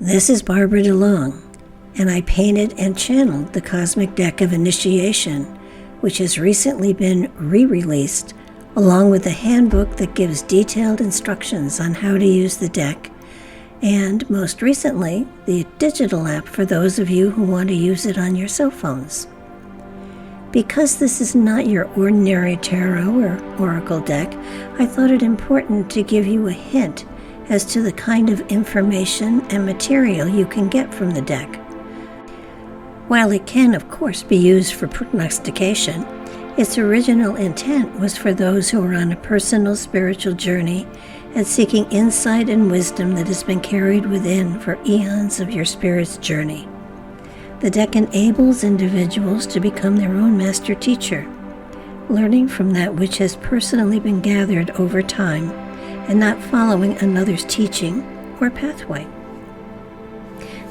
This is Barbara DeLong, and I painted and channeled the Cosmic Deck of Initiation, which has recently been re-released, along with a handbook that gives detailed instructions on how to use the deck, and most recently, the digital app for those of you who want to use it on your cell phones. Because this is not your ordinary tarot or oracle deck, I thought it important to give you a hint as to the kind of information and material you can get from the deck. While it can, of course, be used for prognostication, its original intent was for those who are on a personal spiritual journey and seeking insight and wisdom that has been carried within for eons of your spirit's journey. The deck enables individuals to become their own master teacher, learning from that which has personally been gathered over time and not following another's teaching or pathway.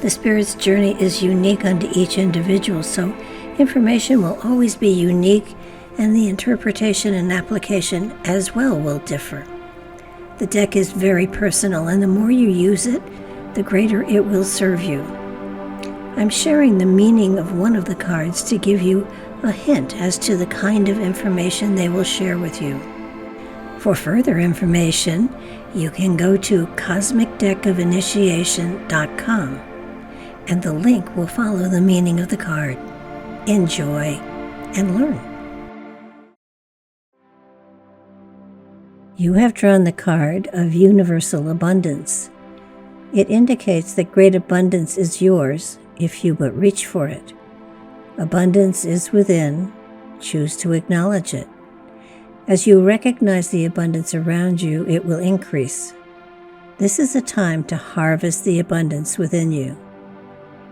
The spirit's journey is unique unto each individual, so information will always be unique, and the interpretation and application as well will differ. The deck is very personal, and the more you use it, the greater it will serve you. I'm sharing the meaning of one of the cards to give you a hint as to the kind of information they will share with you. For further information, you can go to cosmicdeckofinitiation.com, and the link will follow the meaning of the card. Enjoy and learn. You have drawn the card of Universal Abundance. It indicates that great abundance is yours if you but reach for it. Abundance is within. Choose to acknowledge it. As you recognize the abundance around you, it will increase. This is a time to harvest the abundance within you.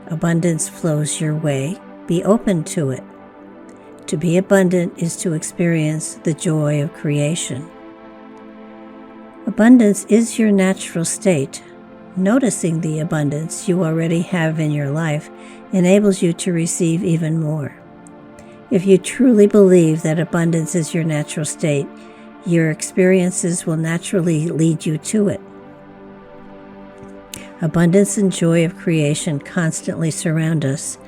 Abundance flows your way. Be open to it. To be abundant is to experience the joy of creation. Abundance is your natural state. Noticing the abundance you already have in your life enables you to receive even more. If you truly believe that abundance is your natural state, your experiences will naturally lead you to it. Abundance and joy of creation constantly surround us.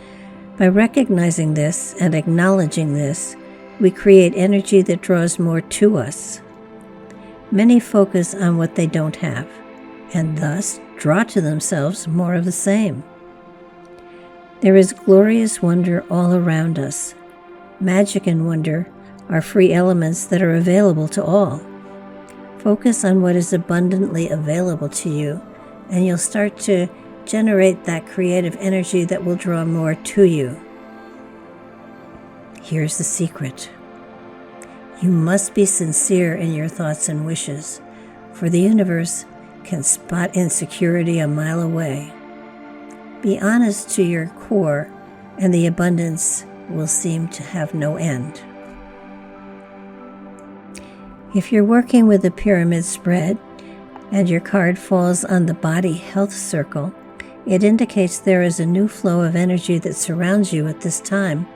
By recognizing this and acknowledging this, we create energy that draws more to us. Many focus on what they don't have, and thus draw to themselves more of the same. There is glorious wonder all around us. Magic and wonder are free elements that are available to all. Focus on what is abundantly available to you, and you'll start to generate that creative energy that will draw more to you. Here's the secret. You must be sincere in your thoughts and wishes, for the universe can spot insecurity a mile away. Be honest to your core, and the abundance will seem to have no end. If you're working with a pyramid spread and your card falls on the body health circle, it indicates there is a new flow of energy that surrounds you at this time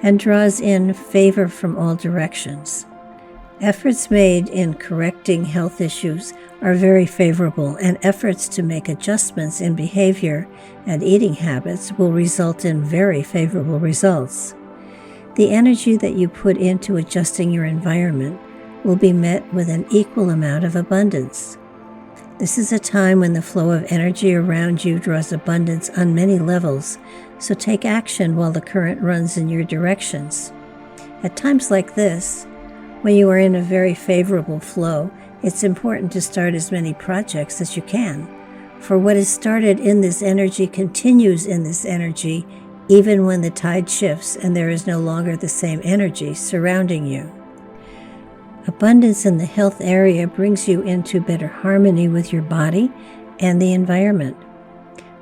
and draws in favor from all directions. Efforts made in correcting health issues are very favorable, and efforts to make adjustments in behavior and eating habits will result in very favorable results. The energy that you put into adjusting your environment will be met with an equal amount of abundance. This is a time when the flow of energy around you draws abundance on many levels, so take action while the current runs in your directions. At times like this, when you are in a very favorable flow, it's important to start as many projects as you can, for what is started in this energy continues in this energy, even when the tide shifts and there is no longer the same energy surrounding you. Abundance in the health area brings you into better harmony with your body and the environment.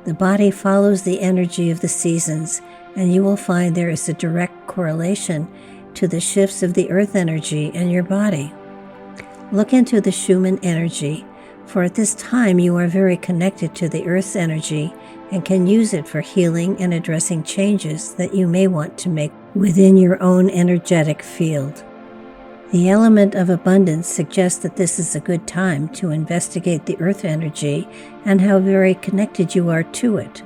The body follows the energy of the seasons, and you will find there is a direct correlation to the shifts of the earth energy in your body. Look into the Schumann energy, for at this time you are very connected to the earth's energy and can use it for healing and addressing changes that you may want to make within your own energetic field. The element of abundance suggests that this is a good time to investigate the earth energy and how very connected you are to it.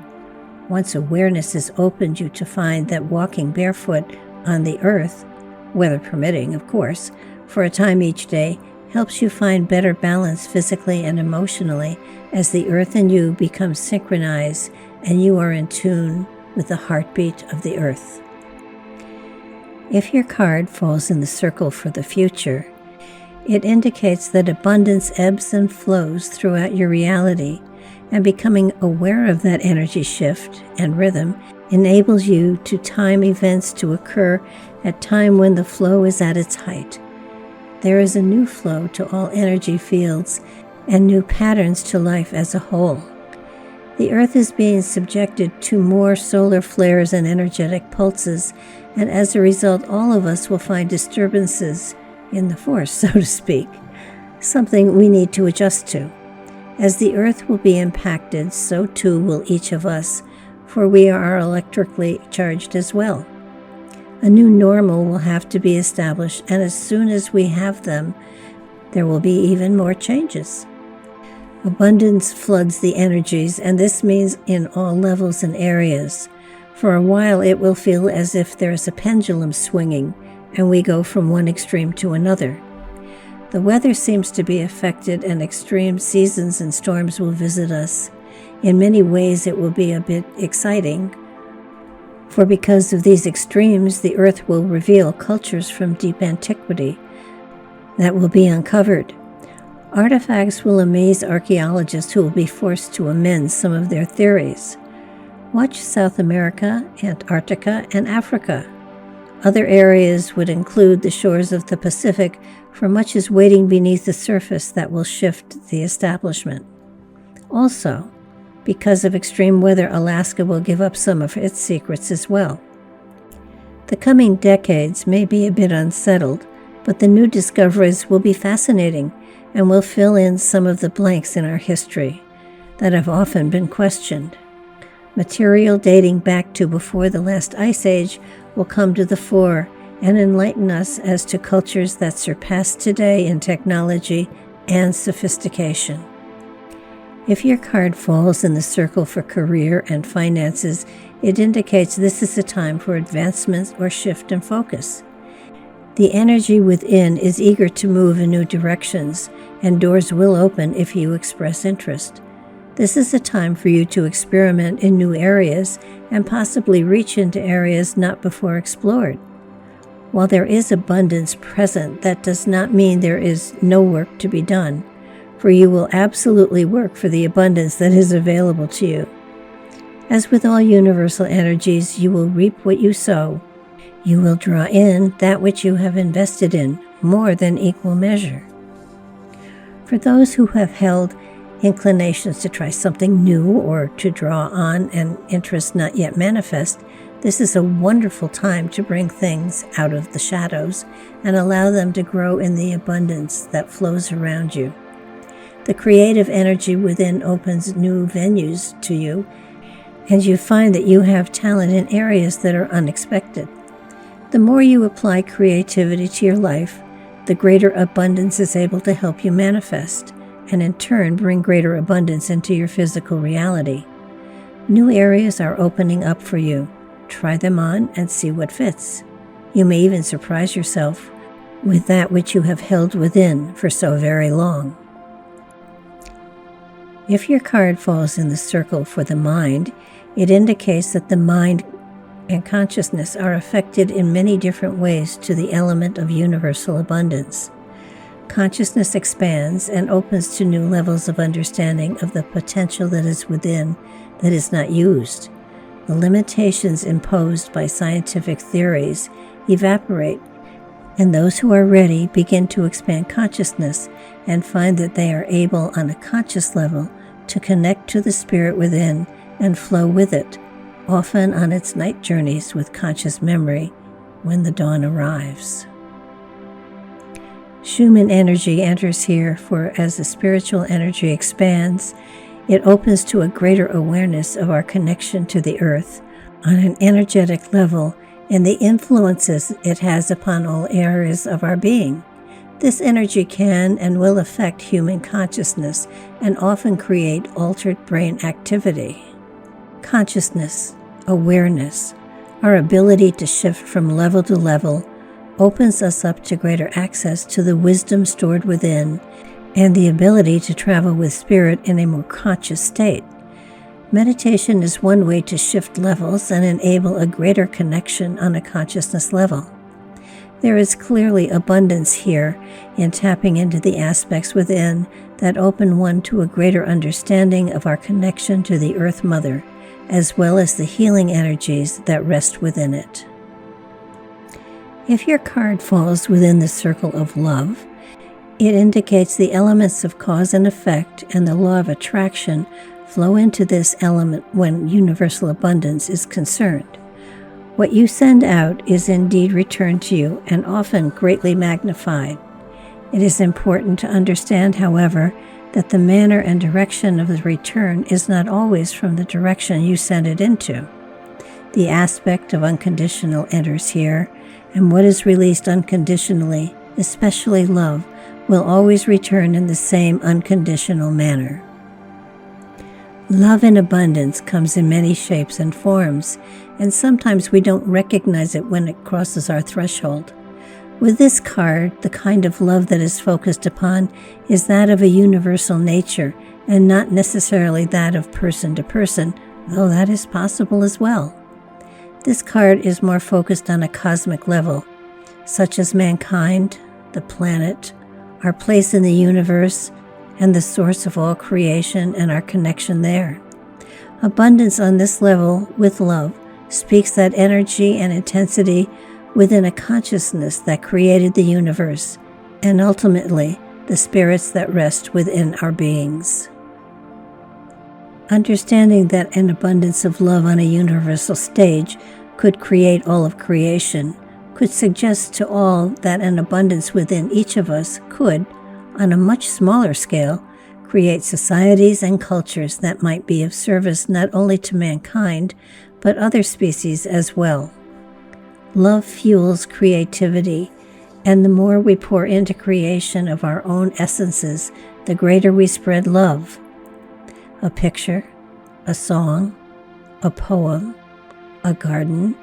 Once awareness has opened you to find that walking barefoot on the earth, weather permitting, of course, for a time each day helps you find better balance physically and emotionally as the earth and you become synchronized and you are in tune with the heartbeat of the earth. If your card falls in the circle for the future, it indicates that abundance ebbs and flows throughout your reality, and becoming aware of that energy shift and rhythm enables you to time events to occur at time when the flow is at its height. There is a new flow to all energy fields and new patterns to life as a whole. The earth is being subjected to more solar flares and energetic pulses, and as a result, all of us will find disturbances in the force, so to speak, something we need to adjust to. As the earth will be impacted, so too will each of us, for we are electrically charged as well. A new normal will have to be established, and as soon as we have them, there will be even more changes. Abundance floods the energies, and this means in all levels and areas. For a while, it will feel as if there is a pendulum swinging, and we go from one extreme to another. The weather seems to be affected, and extreme seasons and storms will visit us. In many ways, it will be a bit exciting, for because of these extremes, the earth will reveal cultures from deep antiquity that will be uncovered. Artifacts will amaze archaeologists who will be forced to amend some of their theories. Watch South America, Antarctica, and Africa. Other areas would include the shores of the Pacific, for much is waiting beneath the surface that will shift the establishment. Also, because of extreme weather, Alaska will give up some of its secrets as well. The coming decades may be a bit unsettled, but the new discoveries will be fascinating and will fill in some of the blanks in our history that have often been questioned. Material dating back to before the last ice age will come to the fore and enlighten us as to cultures that surpass today in technology and sophistication. If your card falls in the circle for career and finances, it indicates this is a time for advancement or shift in focus. The energy within is eager to move in new directions, and doors will open if you express interest. This is a time for you to experiment in new areas and possibly reach into areas not before explored. While there is abundance present, that does not mean there is no work to be done, for you will absolutely work for the abundance that is available to you. As with all universal energies, you will reap what you sow. You will draw in that which you have invested in, more than equal measure. For those who have held inclinations to try something new or to draw on an interest not yet manifest, this is a wonderful time to bring things out of the shadows and allow them to grow in the abundance that flows around you. The creative energy within opens new venues to you, and you find that you have talent in areas that are unexpected. The more you apply creativity to your life, the greater abundance is able to help you manifest, and in turn bring greater abundance into your physical reality. New areas are opening up for you. Try them on and see what fits. You may even surprise yourself with that which you have held within for so very long. If your card falls in the circle for the mind, it indicates that the mind and consciousness are affected in many different ways to the element of universal abundance. Consciousness expands and opens to new levels of understanding of the potential that is within that is not used. The limitations imposed by scientific theories evaporate, and those who are ready begin to expand consciousness and find that they are able on a conscious level to connect to the spirit within and flow with it, often on its night journeys with conscious memory when the dawn arrives. Schumann energy enters here, for as the spiritual energy expands, it opens to a greater awareness of our connection to the earth on an energetic level and the influences it has upon all areas of our being. This energy can and will affect human consciousness and often create altered brain activity. Consciousness, awareness, our ability to shift from level to level opens us up to greater access to the wisdom stored within and the ability to travel with spirit in a more conscious state. Meditation is one way to shift levels and enable a greater connection on a consciousness level. There is clearly abundance here in tapping into the aspects within that open one to a greater understanding of our connection to the Earth Mother, as well as the healing energies that rest within it. If your card falls within the circle of love, it indicates the elements of cause and effect and the law of attraction flow into this element when universal abundance is concerned. What you send out is indeed returned to you and often greatly magnified. It is important to understand, however, that the manner and direction of the return is not always from the direction you sent it into. The aspect of unconditional enters here, and what is released unconditionally, especially love, will always return in the same unconditional manner. Love in abundance comes in many shapes and forms, and sometimes we don't recognize it when it crosses our threshold. With this card, the kind of love that is focused upon is that of a universal nature and not necessarily that of person to person, though that is possible as well. This card is more focused on a cosmic level, such as mankind, the planet, our place in the universe, and the source of all creation and our connection there. Abundance on this level with love speaks that energy and intensity within a consciousness that created the universe, and ultimately the spirits that rest within our beings. Understanding that an abundance of love on a universal stage could create all of creation could suggest to all that an abundance within each of us could, on a much smaller scale, create societies and cultures that might be of service not only to mankind, but other species as well. Love fuels creativity, and the more we pour into creation of our own essences, the greater we spread love. A picture, a song, a poem, a garden,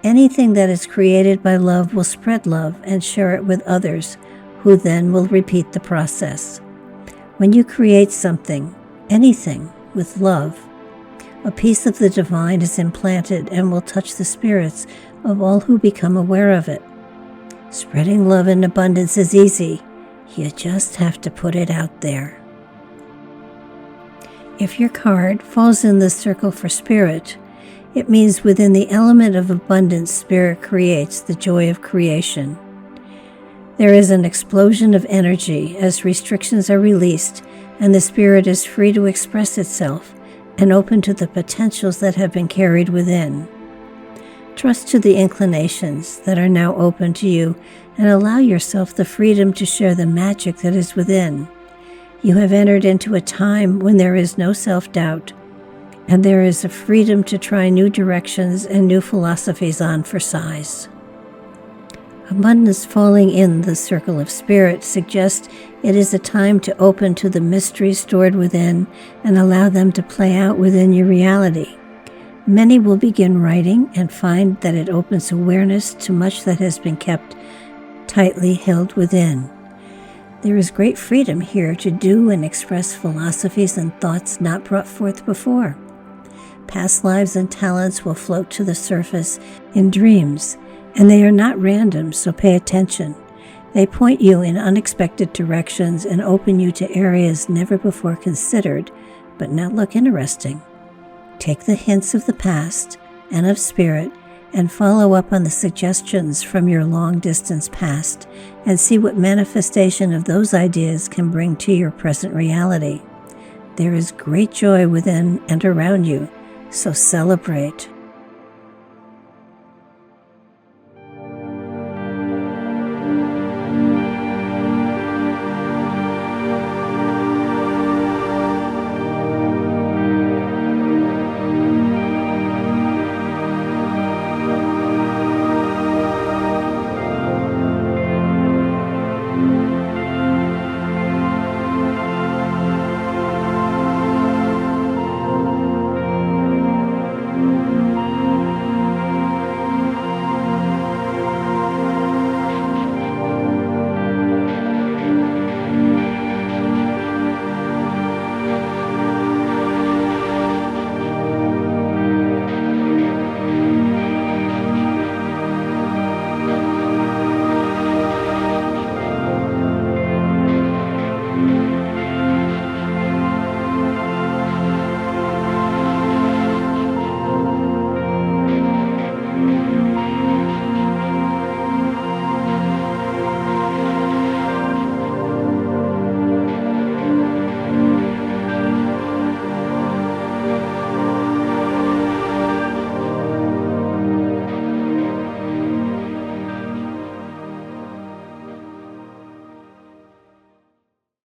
anything that is created by love will spread love and share it with others, who then will repeat the process. When you create something, anything, with love, a piece of the divine is implanted and will touch the spirits of all who become aware of it. Spreading love in abundance is easy. You just have to put it out there. If your card falls in the circle for spirit, it means within the element of abundance, spirit creates the joy of creation. There is an explosion of energy as restrictions are released and the spirit is free to express itself and open to the potentials that have been carried within. Trust to the inclinations that are now open to you and allow yourself the freedom to share the magic that is within. You have entered into a time when there is no self-doubt, and there is a freedom to try new directions and new philosophies on for size. Abundance falling in the circle of spirit suggests it is a time to open to the mysteries stored within and allow them to play out within your reality. Many will begin writing and find that it opens awareness to much that has been kept tightly held within. There is great freedom here to do and express philosophies and thoughts not brought forth before. Past lives and talents will float to the surface in dreams, and they are not random, so pay attention. They point you in unexpected directions and open you to areas never before considered, but now look interesting. Take the hints of the past and of spirit and follow up on the suggestions from your long-distance past and see what manifestation of those ideas can bring to your present reality. There is great joy within and around you, so celebrate.